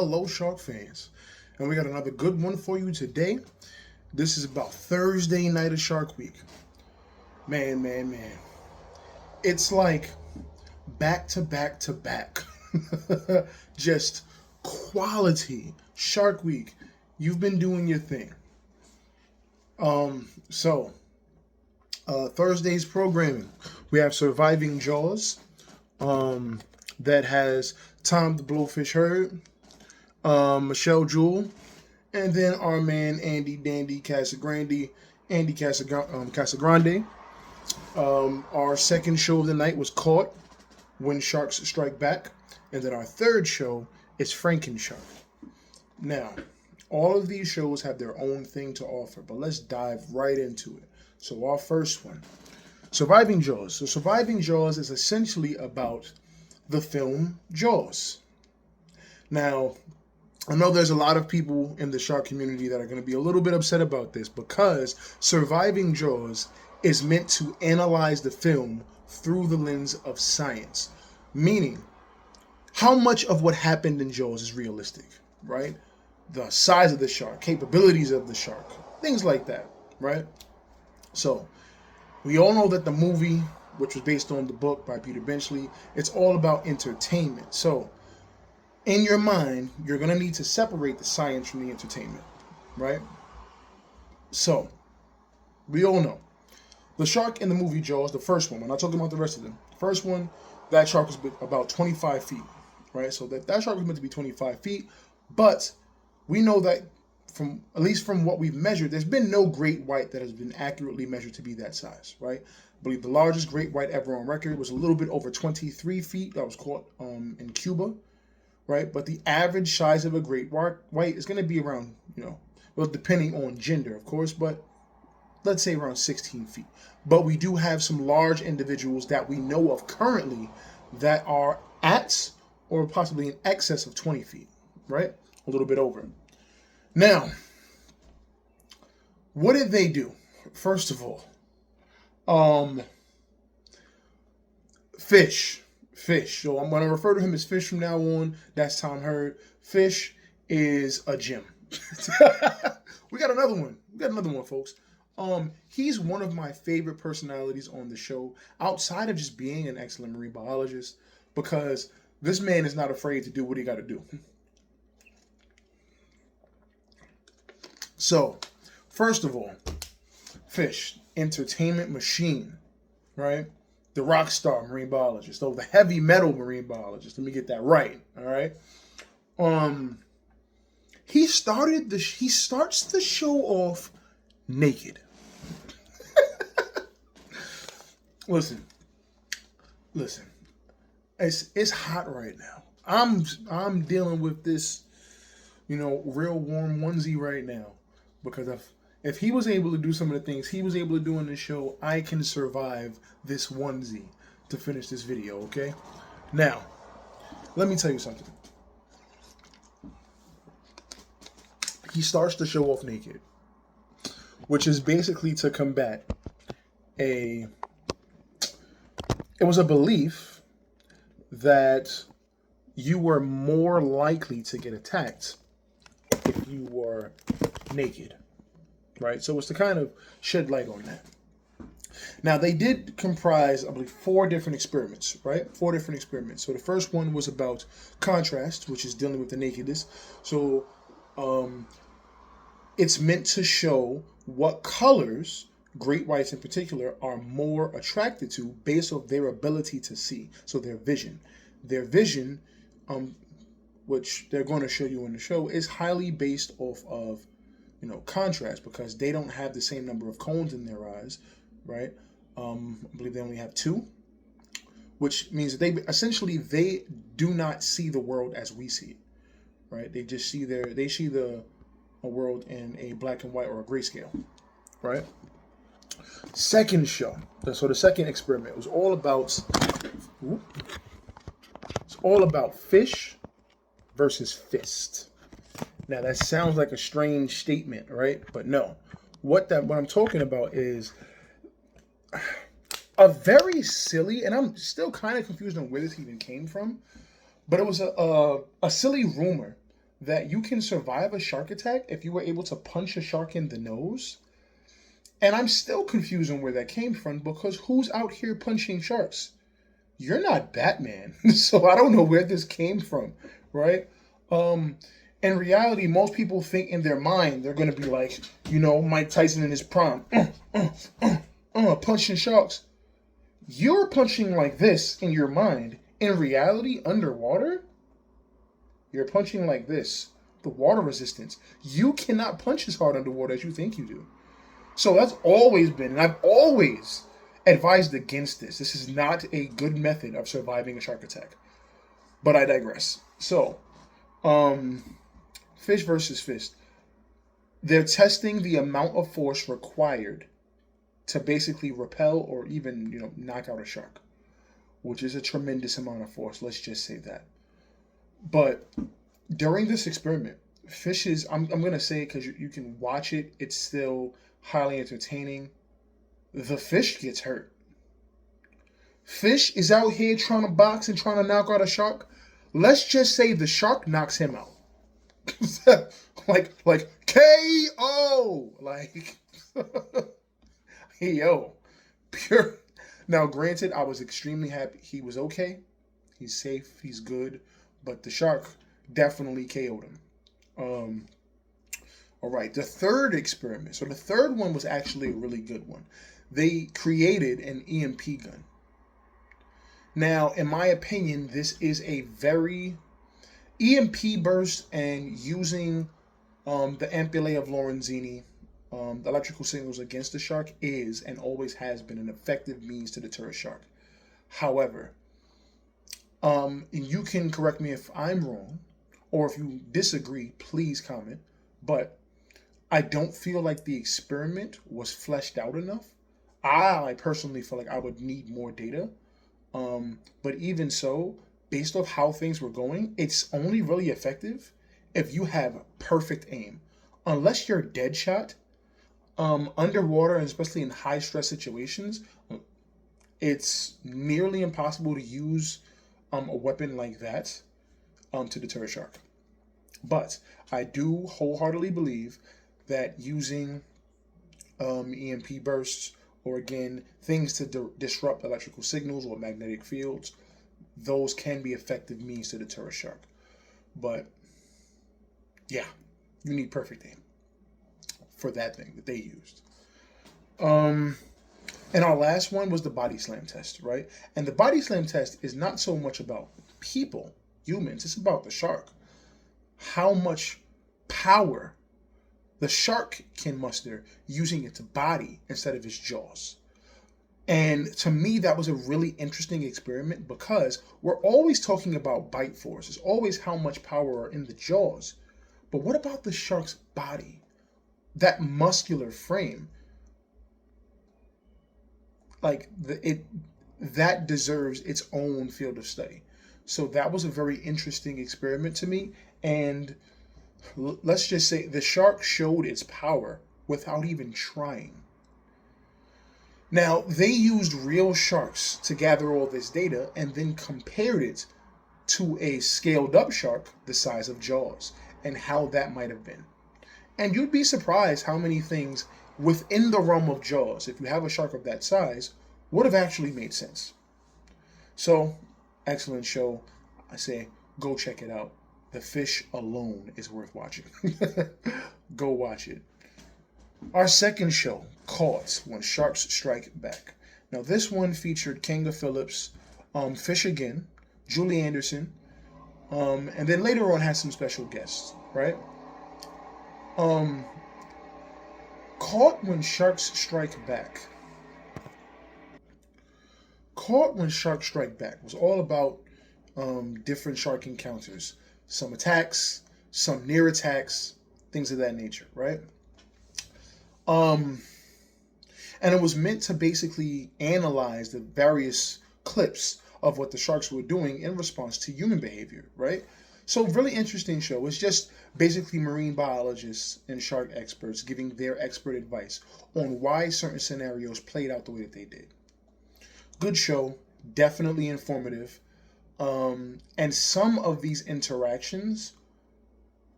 hello, Shark fans. And we got another good one for you today. This is about Thursday night of Shark Week. Man. It's like back to back to back. Just quality Shark Week. You've been doing your thing. So Thursday's programming. We have Surviving Jaws. That has Tom the Blowfish Hurd, Michelle Jewell, and then our man Andy Casagrande. Our second show of the night was Caught, When Sharks Strike Back, and then our third show is Frankenshark. Now, all of these shows have their own thing to offer, but let's dive right into it. So our first one, Surviving Jaws. So Surviving Jaws is essentially about the film Jaws. Now, I know there's a lot of people in the shark community that are going to be a little bit upset about this because Surviving Jaws is meant to analyze the film through the lens of science. Meaning, how much of what happened in Jaws is realistic, right? The size of the shark, capabilities of the shark, things like that, right? So, we all know that the movie, which was based on the book by Peter Benchley, it's all about entertainment. So, in your mind, you're going to need to separate the science from the entertainment, right? So, we all know. The shark in the movie Jaws, the first one, we're not talking about the rest of them. The first one, that shark was about 25 feet, right? So that shark was meant to be 25 feet, but we know that at least from what we've measured, there's been no great white that has been accurately measured to be that size, right? I believe the largest great white ever on record was a little bit over 23 feet. That was caught in Cuba, right? But the average size of a great white is going to be around, well, depending on gender, of course, but let's say around 16 feet. But we do have some large individuals that we know of currently that are at or possibly in excess of 20 feet, right? A little bit over. Now, what did they do? First of all, Fish. So I'm going to refer to him as Fish from now on. That's Tom Hurd. Fish is a gem. We got another one, folks. He's one of my favorite personalities on the show, outside of just being an excellent marine biologist, because this man is not afraid to do what he got to do. So, first of all, Fish, entertainment machine, right? The rock star marine biologist, the heavy metal marine biologist. Let me get that right, all right? He starts the show off naked. Listen. It's hot right now. I'm dealing with this, real warm onesie right now, because if he was able to do some of the things he was able to do in the show, I can survive this onesie to finish this video, okay? Now, let me tell you something. He starts the show off naked, which is basically to combat it was a belief that you were more likely to get attacked if you were naked, right? So it's to kind of shed light on that. Now, they did comprise, I believe, 4 different experiments, right? 4 different experiments. So the first one was about contrast, which is dealing with the nakedness. So it's meant to show what colors great whites in particular are more attracted to based on their ability to see. So their vision, which they're going to show you in the show, is highly based off of, contrast, because they don't have the same number of cones in their eyes, right? I believe they only have 2, which means that they do not see the world as we see it, right? They just see a world in a black and white or a grayscale, right? Second show. So the second experiment was all about fish versus fist. Now that sounds like a strange statement, right? But no. What I'm talking about is a very silly, and I'm still kind of confused on where this even came from, but it was a silly rumor that you can survive a shark attack if you were able to punch a shark in the nose. And I'm still confused on where that came from, because who's out here punching sharks? You're not Batman. So I don't know where this came from, right? Um, in reality, most people think in their mind they're going to be like, Mike Tyson in his prime, punching sharks. You're punching like this in your mind. In reality, underwater, you're punching like this. The water resistance. You cannot punch as hard underwater as you think you do. So that's always been, and I've always advised against this. This is not a good method of surviving a shark attack. But I digress. So, fish versus fist. They're testing the amount of force required to basically repel or even, knock out a shark, which is a tremendous amount of force. Let's just say that. But during this experiment, fishes, I'm going to say it because you can watch it. It's still highly entertaining. The fish gets hurt. Fish is out here trying to box and trying to knock out a shark. Let's just say the shark knocks him out. like KO. Like, hey, yo, pure. Now, granted, I was extremely happy. He was okay. He's safe. He's good. But the shark definitely KO'd him. All right, the third experiment. So the third one was actually a really good one. They created an EMP gun. Now, in my opinion, this is a very EMP burst, and using the ampullae of Lorenzini, the electrical signals against the shark, is and always has been an effective means to deter a shark. However, and you can correct me if I'm wrong, or if you disagree, please comment, but I don't feel like the experiment was fleshed out enough. I personally feel like I would need more data. But even so, based off how things were going, it's only really effective if you have perfect aim. Unless you're dead shot, underwater, and especially in high stress situations, it's nearly impossible to use a weapon like that to deter a shark. But I do wholeheartedly believe that using EMP bursts, or again, things to disrupt electrical signals or magnetic fields, those can be effective means to deter a shark. But yeah, you need perfect aim for that thing that they used. And our last one was the body slam test, right? And the body slam test is not so much about people, humans, it's about the shark. How much power the shark can muster using its body instead of its jaws. And to me, that was a really interesting experiment, because we're always talking about bite force. It's always how much power are in the jaws. But what about the shark's body? That muscular frame. Like, that deserves its own field of study. So that was a very interesting experiment to me. And let's just say the shark showed its power without even trying. Now, they used real sharks to gather all this data and then compared it to a scaled up shark the size of Jaws and how that might have been. And you'd be surprised how many things within the realm of Jaws, if you have a shark of that size, would have actually made sense. So, excellent show. I say, go check it out. The fish alone is worth watching. Go watch it. Our second show, Caught When Sharks Strike Back. Now, this one featured Kanga Phillips, Fish Again, Julie Anderson, and then later on had some special guests, right? Caught When Sharks Strike Back. Caught When Sharks Strike Back was all about different shark encounters. Some attacks, some near attacks, things of that nature, right? And it was meant to basically analyze the various clips of what the sharks were doing in response to human behavior, right? So really interesting show. It's just basically marine biologists and shark experts giving their expert advice on why certain scenarios played out the way that they did. Good show, definitely informative. And some of these interactions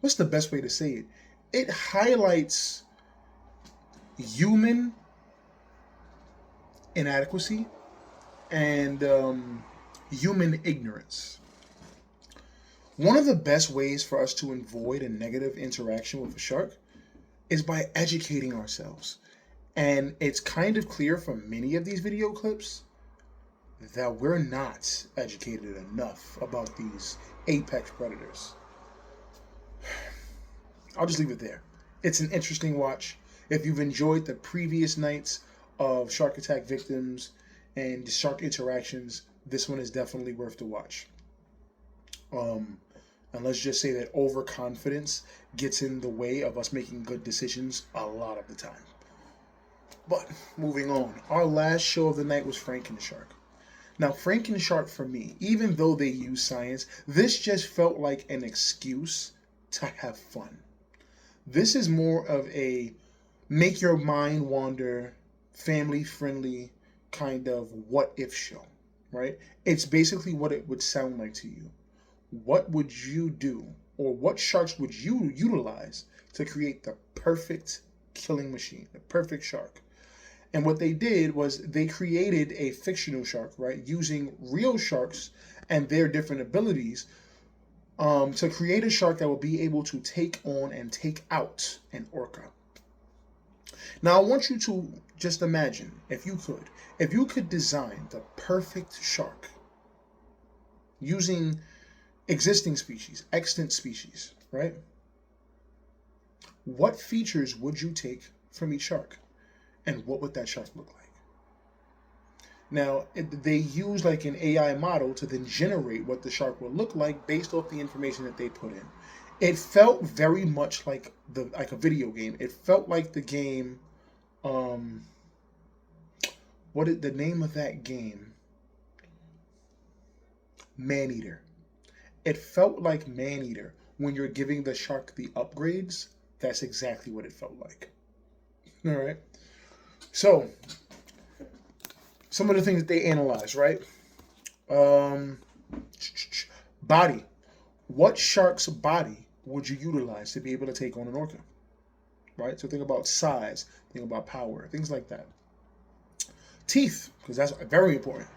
what's the best way to say it? It highlights human inadequacy and human ignorance. One of the best ways for us to avoid a negative interaction with a shark is by educating ourselves. And it's kind of clear from many of these video clips that we're not educated enough about these apex predators. I'll just leave it there. It's an interesting watch. If you've enjoyed the previous nights of shark attack victims and shark interactions, this one is definitely worth the watch. And let's just say that overconfidence gets in the way of us making good decisions a lot of the time. But moving on, our last show of the night was Frankenshark. Now, Frankenshark for me, even though they use science, this just felt like an excuse to have fun. This is more of a make your mind wander, family-friendly kind of what-if show, right? It's basically what it would sound like to you. What would you do, or what sharks would you utilize to create the perfect killing machine, the perfect shark? And what they did was they created a fictional shark, right, using real sharks and their different abilities to create a shark that will be able to take on and take out an orca. Now, I want you to just imagine, if you could design the perfect shark using existing species, extant species, right? What features would you take from each shark? And what would that shark look like? Now, they use like an AI model to then generate what the shark will look like based off the information that they put in. It felt very much like a video game. It felt like the game, what is the name of that game? Maneater. It felt like Maneater. When you're giving the shark the upgrades, that's exactly what it felt like. All right. So, some of the things that they analyze, right? Body. What shark's body would you utilize to be able to take on an orca? Right? So think about size, think about power, things like that. Teeth, because that's very important.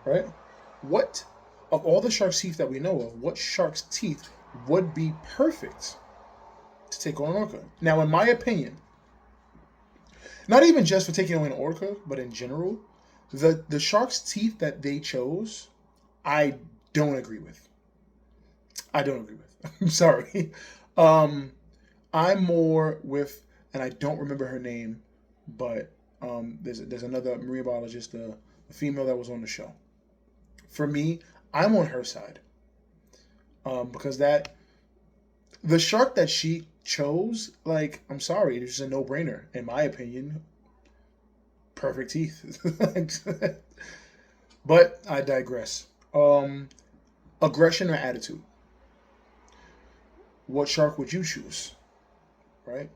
Right? What, of all the shark's teeth that we know of, what shark's teeth would be perfect to take on an orca? Now, in my opinion, not even just for taking on an orca, but in general, the shark's teeth that they chose, I don't agree with. I'm sorry. I'm more with, and I don't remember her name, but there's another marine biologist, a female that was on the show. For me, I'm on her side, because the shark that she chose, like, I'm sorry, it's just a no-brainer in my opinion. Perfect teeth. But I digress. Aggression or attitude. What shark would you choose? Right?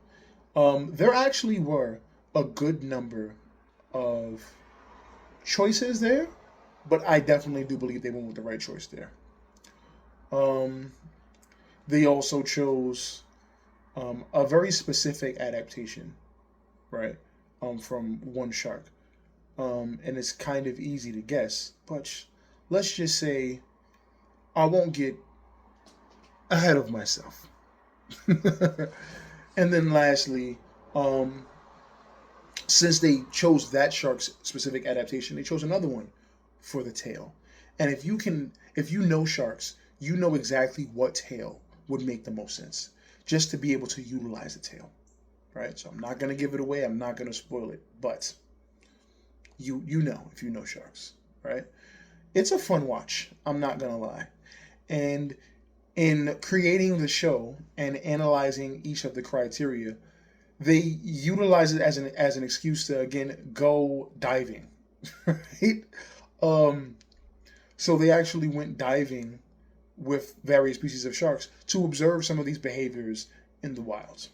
There actually were a good number of choices there, but I definitely do believe they went with the right choice there. They also chose a very specific adaptation, right? From one shark. And it's kind of easy to guess, but let's just say I won't get ahead of myself. And then lastly, since they chose that shark's specific adaptation, they chose another one for the tail. And if you know sharks, you know exactly what tail would make the most sense, just to be able to utilize the tail, right? So I'm not going to give it away. I'm not going to spoil it, but you know if you know sharks, right? It's a fun watch. I'm not going to lie. And in creating the show and analyzing each of the criteria, they utilize it as an excuse to again go diving, right? So they actually went diving with various species of sharks to observe some of these behaviors in the wild,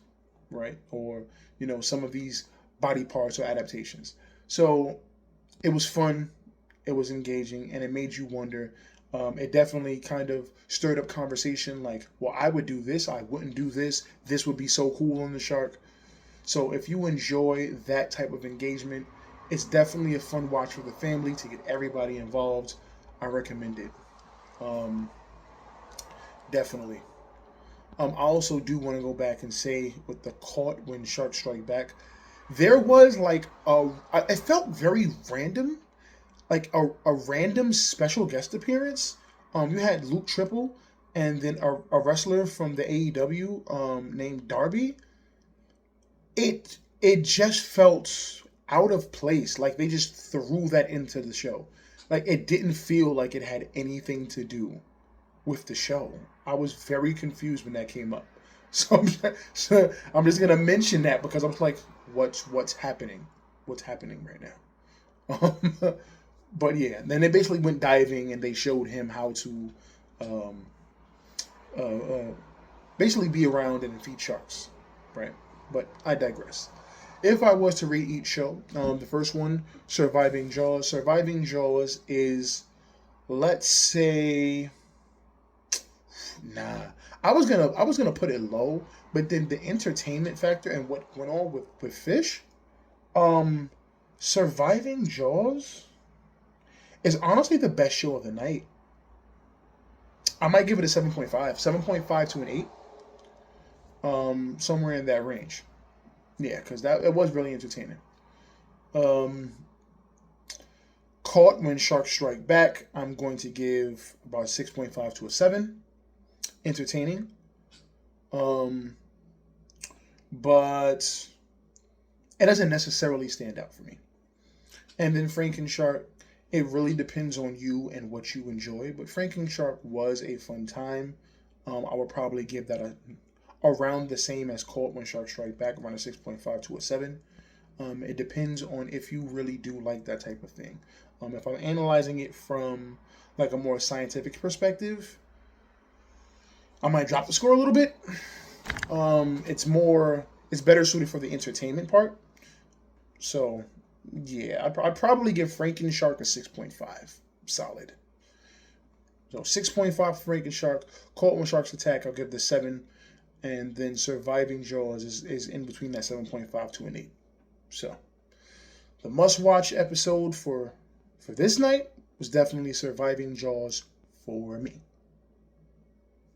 right? Or some of these body parts or adaptations. So it was fun, it was engaging, and it made you wonder It definitely kind of stirred up conversation like, well, I would do this, I wouldn't do this. This would be so cool on the shark. So if you enjoy that type of engagement, it's definitely a fun watch for the family to get everybody involved. I recommend it. Um, Definitely. I also do want to go back and say with the Caught When Sharks Strike Back, there was like it felt very random, like a random special guest appearance. You had Luke Triple and then a wrestler from the AEW named Darby. It just felt out of place. Like they just threw that into the show. Like it didn't feel like it had anything to do with the show. I was very confused when that came up. So I'm just gonna mention that because I'm like, what's happening? What's happening right now? But yeah, then they basically went diving and they showed him how to um, uh, uh, basically be around and feed sharks, right? But I digress. If I was to rate each show, the first one, Surviving Jaws. Surviving Jaws is, let's say, nah. I was gonna put it low, but then the entertainment factor and what went on with fish, um, Surviving Jaws is honestly the best show of the night. I might give it a 7.5, 7.5 to an 8, somewhere in that range. Yeah, because that it was really entertaining. Um, Caught When Sharks Strike Back, I'm going to give about a 6.5 to a 7. Entertaining. Um, but it doesn't necessarily stand out for me. And then Franken Shark, it really depends on you and what you enjoy. But Franken Shark was a fun time. I would probably give that a around the same as Caught When Sharks Strike Back, around a 6.5 to a 7. It depends on if you really do like that type of thing. If I'm analyzing it from like a more scientific perspective, I might drop the score a little bit. It's better suited for the entertainment part. So yeah, I'd probably give Franken Shark a 6.5, solid. So 6.5 for Franken Shark. Caught When Sharks Attack, I'll give the 7, and then Surviving Jaws is in between that 7.5 to an 8. So the must-watch episode for this night was definitely Surviving Jaws for me.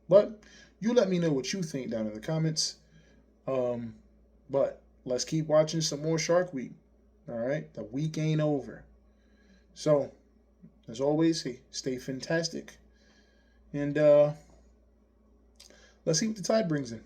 But you let me know what you think down in the comments. Um, but let's keep watching some more Shark Week. All right, the week ain't over. So, as always, hey, stay fantastic, and let's see what the tide brings in.